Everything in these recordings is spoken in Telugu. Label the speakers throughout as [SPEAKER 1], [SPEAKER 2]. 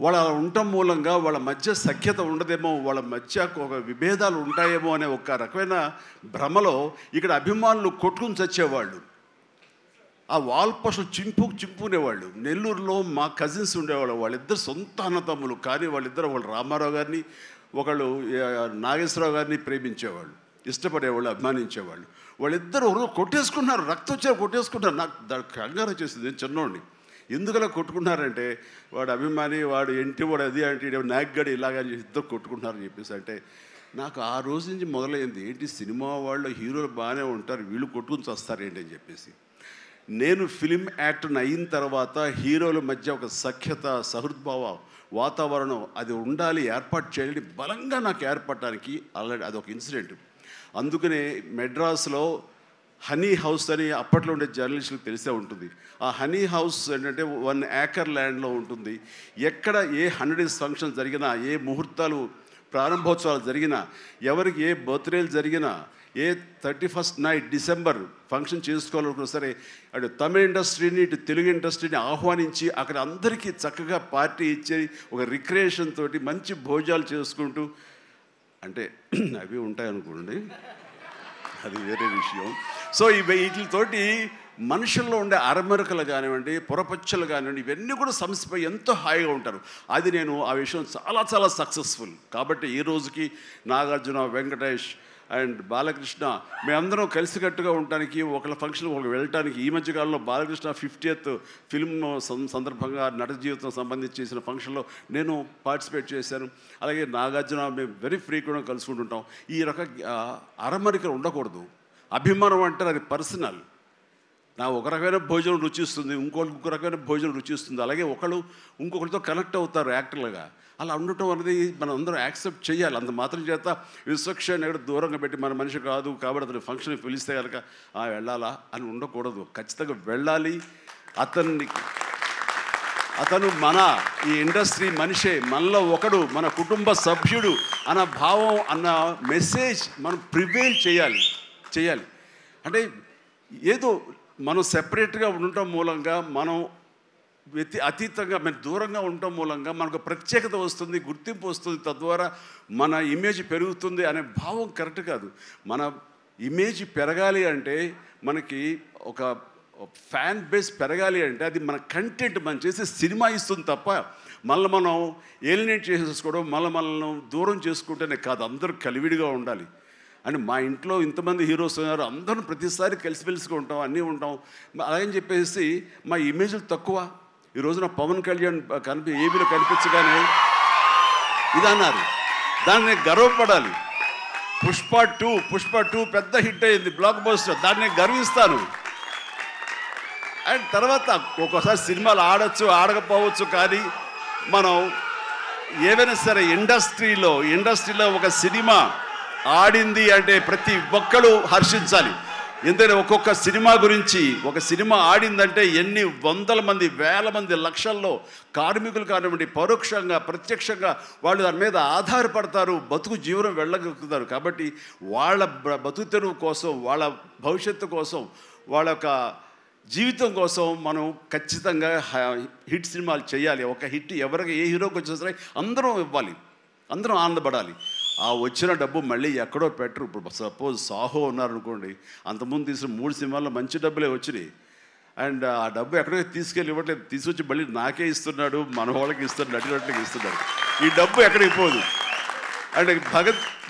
[SPEAKER 1] వాళ్ళ అలా ఉండటం మూలంగా వాళ్ళ మధ్య సఖ్యత ఉండదేమో, వాళ్ళ మధ్య ఒక విభేదాలు ఉంటాయేమో అనే ఒక రకమైన భ్రమలో ఇక్కడ అభిమానులు కొట్టుకుని చచ్చేవాళ్ళు. ఆ వాల్ పోస్టులు చింపుకునేవాళ్ళు. నెల్లూరులో మా కజిన్స్ ఉండేవాళ్ళు, వాళ్ళిద్దరు సొంత అన్నతమ్ములు. కానీ వాళ్ళిద్దరు ఒకళ్ళు రామారావు గారిని, ఒకళ్ళు నాగేశ్వరరావు గారిని ప్రేమించేవాళ్ళు, ఇష్టపడేవాళ్ళు, అభిమానించేవాళ్ళు. వాళ్ళిద్దరు కొట్టేసుకున్నారు, రక్తం వచ్చే కొట్టేసుకున్నారు. నాకు దానికి కంగారు వచ్చేసింది. నేను చిన్నోడిని. ఎందుకలా కొట్టుకున్నారంటే వాడు అభిమాని, వాడు ఏంటి, వాడు అది అంటే నాగ్గడి ఇలాగా ఇద్దరు కొట్టుకుంటున్నారని చెప్పేసి. అంటే నాకు ఆ రోజు నుంచి మొదలైంది, ఏంటి సినిమా వాళ్ళు హీరోలు బాగానే ఉంటారు, వీళ్ళు కొట్టుకుని వస్తారేంటి అని చెప్పేసి. నేను ఫిలిం యాక్టర్ని అయిన తర్వాత హీరోల మధ్య ఒక సఖ్యత, సహృద్భావ వాతావరణం అది ఉండాలి, ఏర్పాటు చేయాలి బలంగా నాకు ఏర్పడటానికి ఆల్రెడీ అదొక ఇన్సిడెంట్. అందుకనే మెడ్రాస్లో హనీ హౌస్ అని అప్పట్లో ఉండే జర్నలిస్టులకు తెలిసే ఉంటుంది. ఆ హనీ హౌస్ ఏంటంటే 1 ఏకర్ ల్యాండ్లో ఉంటుంది. ఎక్కడ ఏ 100 డేస్ ఫంక్షన్ జరిగినా, ఏ ముహూర్తాలు ప్రారంభోత్సవాలు జరిగినా, ఎవరికి ఏ బర్త్డేలు జరిగినా, ఏ 31st నైట్ డిసెంబర్ ఫంక్షన్ చేసుకోవాలనుకున్నా సరే అటు తమిళ ఇండస్ట్రీని, ఇటు తెలుగు ఇండస్ట్రీని ఆహ్వానించి అక్కడ అందరికీ చక్కగా పార్టీ ఇచ్చి ఒక రిక్రియేషన్ తోటి మంచి భోజనాలు చేసుకుంటూ, అంటే అవి ఉంటాయనుకోండి, అది వేరే విషయం. సో వీటితోటి మనుషుల్లో ఉండే అరమరకలు కానివ్వండి, పొరపచ్చలు కానివ్వండి, ఇవన్నీ కూడా సమసిపోయి ఎంతో హాయిగా ఉంటారు. అది నేను ఆ విషయం చాలా చాలా సక్సెస్ఫుల్. కాబట్టి ఈ రోజుకి నాగార్జున, వెంకటేష్ అండ్ బాలకృష్ణ మేమందరం కలిసికట్టుగా ఉండటానికి, ఒకళ్ళ ఫంక్షన్ ఒకళ్ళు వెళ్ళటానికి, ఈ మధ్యకాలంలో బాలకృష్ణ 50th ఫిల్మ్ సందర్భంగా నట జీవితం సంబంధించి చేసిన ఫంక్షన్లో నేను పార్టిసిపేట్ చేశాను. అలాగే నాగార్జున మేము వెరీ ఫ్రీక్వెంట్గా కలుసుకుంటుంటాం. ఈ అరమరికలు ఉండకూడదు. అభిమానం అంటే అది పర్సనల్. నా ఒక రకమైన భోజనం రుచిస్తుంది, ఇంకొక రకమైన భోజనం రుచిస్తుంది. అలాగే ఇంకొకరితో కనెక్ట్ అవుతారు యాక్టర్లుగా. అలా ఉండటం అనేది మనం అందరం యాక్సెప్ట్ చేయాలి. అంత మాత్రం చేత విశ్వక్షేణ్ ఎక్కడ దూరంగా పెట్టి మన మనిషి కాదు కాబట్టి అతని ఫంక్షన్కి పిలిస్తే కనుక వెళ్ళాలా అని ఉండకూడదు. ఖచ్చితంగా వెళ్ళాలి. అతను మన ఈ ఇండస్ట్రీ మనిషే, మనలో ఒకడు, మన కుటుంబ సభ్యుడు అన్న భావం, అన్న మెసేజ్ మనం ప్రివేల్ చేయాలి. అంటే ఏదో మనం సెపరేట్గా ఉండటం మూలంగా, మనం అతీతంగా మన దూరంగా ఉండటం మూలంగా మనకు ప్రత్యేకత వస్తుంది, గుర్తింపు వస్తుంది, తద్వారా మన ఇమేజ్ పెరుగుతుంది అనే భావం కరెక్ట్ కాదు. మన ఇమేజ్ పెరగాలి అంటే, మనకి ఒక ఫ్యాన్ బేస్ పెరగాలి అంటే అది మన కంటెంట్, మనం చేసే సినిమా ఇస్తుంది తప్ప మనం ఏలినేట్ చేసేసుకోవడం, మనల్ని దూరం చేసుకుంటేనే కాదు. అందరూ కలివిడిగా ఉండాలి. అంటే మా ఇంట్లో ఇంతమంది హీరోస్ ఉన్నారు, అందరం ప్రతిసారి కలిసిమెలిసిగా ఉంటాం, అన్నీ ఉంటాం. అలాగని చెప్పేసి మా ఇమేజ్లు తక్కువ. ఈ రోజున పవన్ కళ్యాణ్ ఏబీలో కనిపించగానే ఇది అన్నారు, దాన్ని గర్వపడాలి. పుష్ప 2 పెద్ద హిట్ అయింది, బ్లాక్ బస్టర్, దాన్ని గర్విస్తాను. అండ్ తర్వాత ఒక్కోసారి సినిమాలు ఆడచ్చు, ఆడకపోవచ్చు, కానీ మనం ఏవైనా సరే ఇండస్ట్రీలో ఒక సినిమా ఆడింది అంటే ప్రతి ఒక్కరు హర్షించాలి. ఎందుకంటే ఒక్కొక్క సినిమా గురించి, ఒక సినిమా ఆడిందంటే ఎన్ని వందల మంది, వేల మంది, లక్షల్లో కార్మికులు కానివ్వండి, పరోక్షంగా ప్రత్యక్షంగా వాళ్ళు దాని మీద ఆధారపడతారు, బతుకు జీవనం వెళ్ళగలుగుతారు. కాబట్టి వాళ్ళ బతుకు తెరువు కోసం, వాళ్ళ భవిష్యత్తు కోసం, వాళ్ళ యొక్క జీవితం కోసం మనం ఖచ్చితంగా హిట్ సినిమాలు చేయాలి. ఒక హిట్ ఎవరికి, ఏ హీరోకి వచ్చినా సరే అందరం ఇవ్వాలి, అందరం ఆనందపడాలి. ఆ వచ్చిన డబ్బు మళ్ళీ ఎక్కడో పెట్టరు. ఇప్పుడు సపోజ్ సాహో ఉన్నారనుకోండి, అంతకుముందు తీసిన 3 సినిమాల్లో మంచి డబ్బులే వచ్చినాయి. అండ్ ఆ డబ్బు ఎక్కడో తీసుకెళ్ళి ఇవ్వట్లేదు, తీసుకొచ్చి మళ్ళీ నాకే ఇస్తున్నాడు, మన వాళ్ళకి ఇస్తున్నాడు, నటినట్లకి ఇస్తున్నాడు. ఈ డబ్బు ఎక్కడికి పోదు. అంటే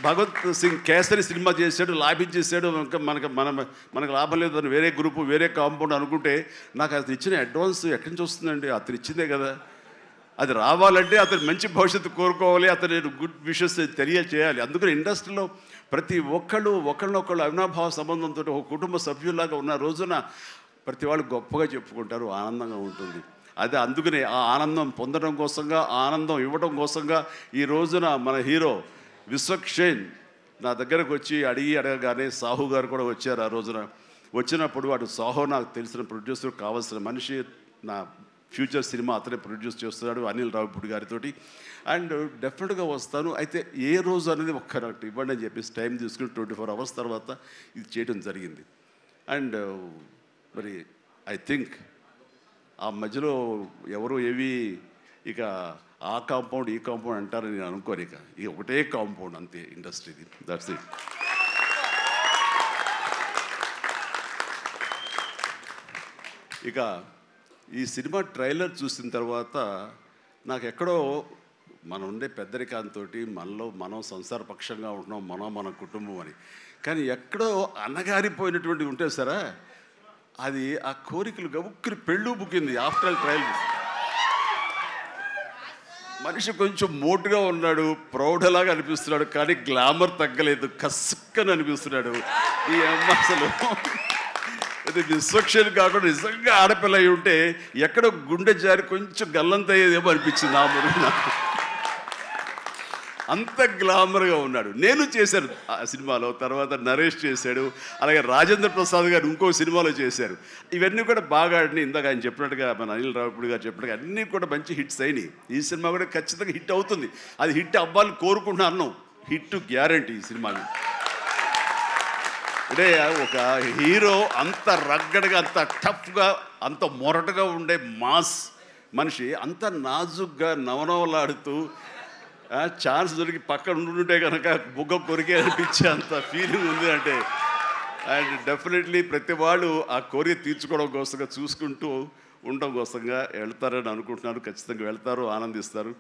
[SPEAKER 1] భగత్ సింగ్ కేసరి సినిమా చేశాడు, లాభించేసాడు, ఇంకా మనకు లాభం లేదు అని వేరే గ్రూపు, వేరే కాంపౌండ్ అనుకుంటే, నాకు అతను ఇచ్చిన అడ్వాన్స్ ఎక్కడి నుంచి వస్తుందండి? అతను ఇచ్చిందే కదా. అది రావాలంటే అతను మంచి భవిష్యత్తు కోరుకోవాలి, అతను గుడ్ విషెస్ తెలియచేయాలి. అందుకని ఇండస్ట్రీలో ప్రతి ఒక్కళ్ళు ఒకళ్ళనొకళ్ళు అవినాభావ సంబంధంతో ఒక కుటుంబ సభ్యుల్లాగా ఉన్న రోజున ప్రతి వాళ్ళు గొప్పగా చెప్పుకుంటారు, ఆనందంగా ఉంటుంది. అదే అందుకనే ఆ ఆనందం పొందడం కోసంగా, ఆనందం ఇవ్వడం కోసంగా ఈ రోజున మన హీరో విశ్వక్షేణ్ నా దగ్గరకు వచ్చి అడగగానే సాహు గారు కూడా వచ్చారు. ఆ రోజున వచ్చినప్పుడు వాడు సాహు నాకు తెలిసిన ప్రొడ్యూసర్, కావాల్సిన మనిషి, నా ఫ్యూచర్ సినిమా అతనే ప్రొడ్యూస్ చేస్తున్నాడు అనిల్ రావిపూడి గారితో. అండ్ డెఫినెట్గా వస్తాను, అయితే ఏ రోజు అనేది ఒక్కరట్టు ఇవ్వండి అని చెప్పేసి టైం తీసుకుని 24 hours తర్వాత ఇది చేయడం జరిగింది. అండ్ మరి ఐ థింక్ ఆ మధ్యలో ఎవరు ఏవి ఇక ఆ కాంపౌండ్ ఈ కాంపౌండ్ అంటారని నేను అనుకోను. ఇక ఒకటే కాంపౌండ్ అంతే ఇండస్ట్రీది. That's it. ఇక ఈ సినిమా ట్రైలర్ చూసిన తర్వాత నాకు ఎక్కడో మనం ఉండే పెద్దరికాంతో మనలో మనం సంసారపక్షంగా ఉంటున్నాం, మన కుటుంబం అని. కానీ ఎక్కడో అన్నగారిపోయినటువంటి ఉంటే సరే అది ఆ కోరికలు గబుక్కుని పెళ్ళు బుక్కింది ఆఫ్టర్ ట్రయల్. మనిషి కొంచెం మోటుగా ఉన్నాడు, ప్రౌఢలాగా అనిపిస్తున్నాడు, కానీ గ్లామర్ తగ్గలేదు, కసుక్కని అనిపిస్తున్నాడు. ఈ అమ్మ అసలు అది విశ్వక్షని కాకుండా నిజంగా ఆడపిల్ల అయి ఉంటే ఎక్కడో గుండె జారి కొంచెం గల్లంత అయ్యేదేమో అనిపించింది ఆ మురుగు నాకు. అంత గ్లామర్గా ఉన్నాడు. నేను చేశాను ఆ సినిమాలో, తర్వాత నరేష్ చేశాడు, అలాగే రాజేంద్ర ప్రసాద్ గారు ఇంకో సినిమాలో చేశారు. ఇవన్నీ కూడా బాగా ఆడినాయి. ఇందాక ఆయన చెప్పినట్టుగా, మన అనిల్ రావిపూడి గారు చెప్పినట్టుగా అన్నీ కూడా మంచి హిట్స్ అయినాయి. ఈ సినిమా కూడా ఖచ్చితంగా హిట్ అవుతుంది. అది హిట్ అవ్వాలని కోరుకుంటున్నాను. హిట్ గ్యారంటీ ఈ సినిమాని. అంటే ఒక హీరో అంత రగ్గడగా, అంత టఫ్గా, అంత మొరటగా ఉండే మాస్ మనిషి అంత నాజుగ్గా నవనవలాడుతూ ఛాన్స్ దొరికి పక్కన ఉండుంటే కనుక బుగ్గ కొరికే అనిపించే అంత ఫీలింగ్ ఉంది. అంటే అండ్ డెఫినెట్లీ ప్రతి వాళ్ళు ఆ కోరిక తీర్చుకోవడం కోసంగా, చూసుకుంటూ ఉండడం కోసంగా వెళ్తారని అనుకుంటున్నాను. ఖచ్చితంగా వెళ్తారు, ఆనందిస్తారు.